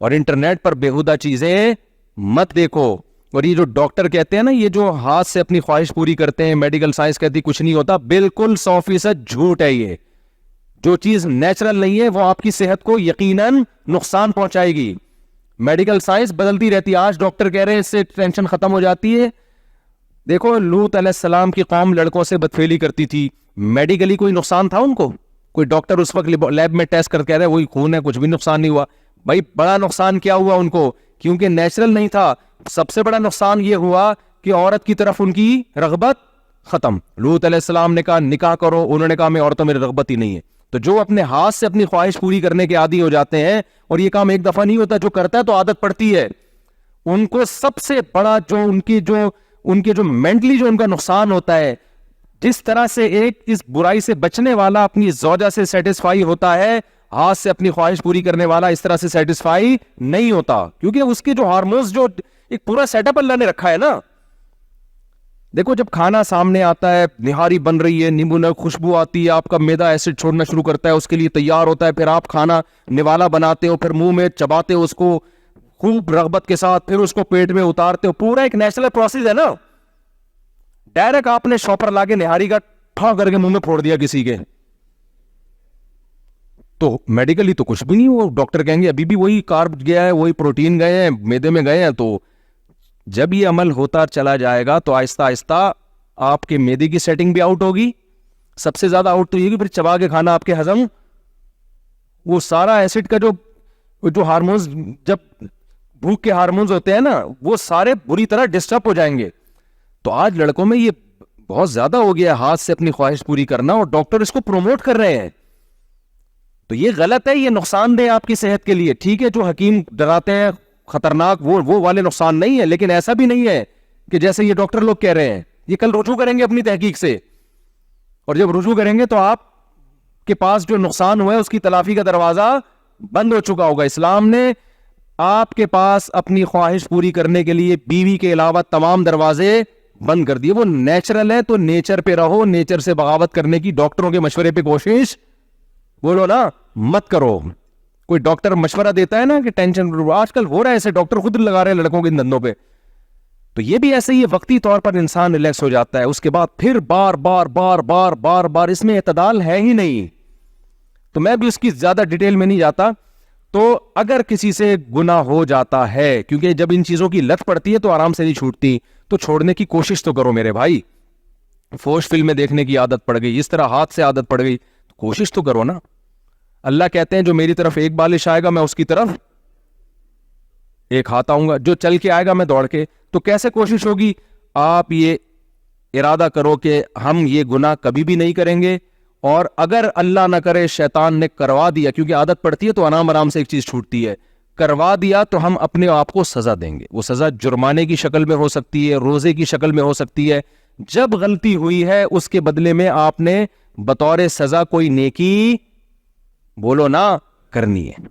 اور انٹرنیٹ پر بےہودہ چیزیں مت دیکھو. اور یہ جو ڈاکٹر کہتے ہیں نا, یہ جو ہاتھ سے اپنی خواہش پوری کرتے ہیں, میڈیکل سائنس کہتی کچھ نہیں ہوتا, بالکل 100% جھوٹ ہے. یہ جو چیز نیچرل نہیں ہے وہ آپ کی صحت کو یقیناً نقصان پہنچائے گی. میڈیکل سائنس بدلتی رہتی ہے. آج ڈاکٹر کہہ رہے ہیں اس سے ٹینشن ختم ہو جاتی ہے. دیکھو لوط علیہ السلام کی قوم لڑکوں سے بدفعلی کرتی تھی, میڈیکلی کوئی نقصان تھا ان کو؟ کوئی ڈاکٹر اس وقت لیب میں ٹیسٹ کر کہہ رہے وہی خون ہے, کچھ بھی نقصان نہیں ہوا. بھائی بڑا نقصان کیا ہوا ان کو؟ کیونکہ نیچرل نہیں تھا. سب سے بڑا نقصان یہ ہوا کہ عورت کی طرف ان کی رغبت ختم. لوط علیہ السلام نے کہا نکاح کرو, انہوں نے کہا میں عورتوں میں رغبت ہی نہیں ہے. تو جو اپنے ہاتھ سے اپنی خواہش پوری کرنے کے عادی ہو جاتے ہیں, اور یہ کام ایک دفعہ نہیں ہوتا, جو کرتا ہے تو عادت پڑتی ہے, ان کو سب سے بڑا جو ان کے جو مینٹلی جو ان کا نقصان ہوتا ہے, جس طرح سے ایک اس برائی سے بچنے والا اپنی زوجہ سے سیٹسفائی ہوتا ہے, ہاتھ سے اپنی خواہش پوری کرنے والا اس طرح سے سیٹسفائی نہیں ہوتا, کیونکہ اس کے جو ہارمونز, جو ایک پورا سیٹ اپ اللہ نے رکھا ہے نا. دیکھو جب کھانا سامنے آتا ہے, نہاری بن رہی ہے, نیمبو نمک خوشبو آتی ہے, آپ کا معدہ ایسڈ چھوڑنا شروع کرتا ہے, اس کے لیے تیار ہوتا ہے, پھر آپ کھانا نوالا بناتے ہو, پھر منہ میں چباتے ہو اس کو خوب رغبت کے ساتھ, پھر اس کو پیٹ میں اتارتے ہو. پورا ایک نیچرل پروسیس ہے نا. ڈائریکٹ آپ نے شاپر لا کے نہاری کا ٹھا کر کے منہ میں پھوڑ دیا کسی کے, تو میڈیکلی تو کچھ بھی نہیں ہوا. ڈاکٹر کہیں گے ابھی بھی وہی کارب گیا ہے, وہی پروٹین گئے ہیں, میدے میں گئے ہیں. تو جب یہ عمل ہوتا چلا جائے گا تو آہستہ آہستہ آپ کے میدے کی سیٹنگ بھی آؤٹ ہوگی. سب سے زیادہ آؤٹ تو یہ کہ پھر چبا کے کھانا آپ کے ہضم, وہ سارا ایسڈ کا جو ہارمونز, جب بھوک کے ہارمونز ہوتے ہیں نا, وہ سارے بری طرح ڈسٹرب ہو جائیں گے. تو آج لڑکوں میں یہ بہت زیادہ ہو گیا ہاتھ سے اپنی خواہش پوری کرنا, اور ڈاکٹر اس کو پروموٹ کر رہے ہیں. تو یہ غلط ہے, یہ نقصان دہ آپ کی صحت کے لیے. ٹھیک ہے جو حکیم ڈراتے ہیں خطرناک, وہ والے نقصان نہیں ہے, لیکن ایسا بھی نہیں ہے کہ جیسے یہ ڈاکٹر لوگ کہہ رہے ہیں. یہ کل رجوع کریں گے اپنی تحقیق سے, اور جب رجوع کریں گے تو آپ کے پاس جو نقصان ہوا ہے اس کی تلافی کا دروازہ بند ہو چکا ہوگا. اسلام نے آپ کے پاس اپنی خواہش پوری کرنے کے لیے بیوی کے علاوہ تمام دروازے بند کر دیے. وہ نیچرل ہے تو نیچر پہ رہو, نیچر سے بغاوت کرنے کی ڈاکٹروں کے مشورے پہ کوشش بولو نا مت کرو. کوئی ڈاکٹر مشورہ دیتا ہے نا کہ ٹینشن, آج کل ہو رہا ہے ایسے, ڈاکٹر خود لگا رہے ہیں لڑکوں کے دندوں پہ. تو یہ بھی ایسے ہی وقتی طور پر انسان ریلیکس ہو جاتا ہے, اس کے بعد پھر بار بار بار بار بار بار, اس میں اعتدال ہے ہی نہیں. تو میں بھی اس کی زیادہ ڈیٹیل میں نہیں جاتا. تو اگر کسی سے گناہ ہو جاتا ہے, کیونکہ جب ان چیزوں کی لت پڑتی ہے تو آرام سے نہیں چھوٹتی, تو چھوڑنے کی کوشش تو کرو میرے بھائی. فوش فلمیں دیکھنے کی عادت پڑ گئی, اس طرح ہاتھ سے عادت پڑ گئی, کوشش تو کرو نا. اللہ کہتے ہیں جو میری طرف ایک بالش آئے گا میں اس کی طرف ایک ہاتھ آؤں گا, جو چل کے آئے گا میں دوڑ کے. تو کیسے کوشش ہوگی؟ آپ یہ ارادہ کرو کہ ہم یہ گناہ کبھی بھی نہیں کریں گے, اور اگر اللہ نہ کرے شیطان نے کروا دیا, کیونکہ عادت پڑتی ہے تو آرام سے ایک چیز چھوٹتی ہے, کروا دیا تو ہم اپنے آپ کو سزا دیں گے. وہ سزا جرمانے کی شکل میں ہو سکتی ہے, روزے کی شکل میں ہو سکتی ہے. جب غلطی ہوئی ہے اس کے بدلے میں آپ نے بطور سزا کوئی نیکی بولو نا کرنی ہے.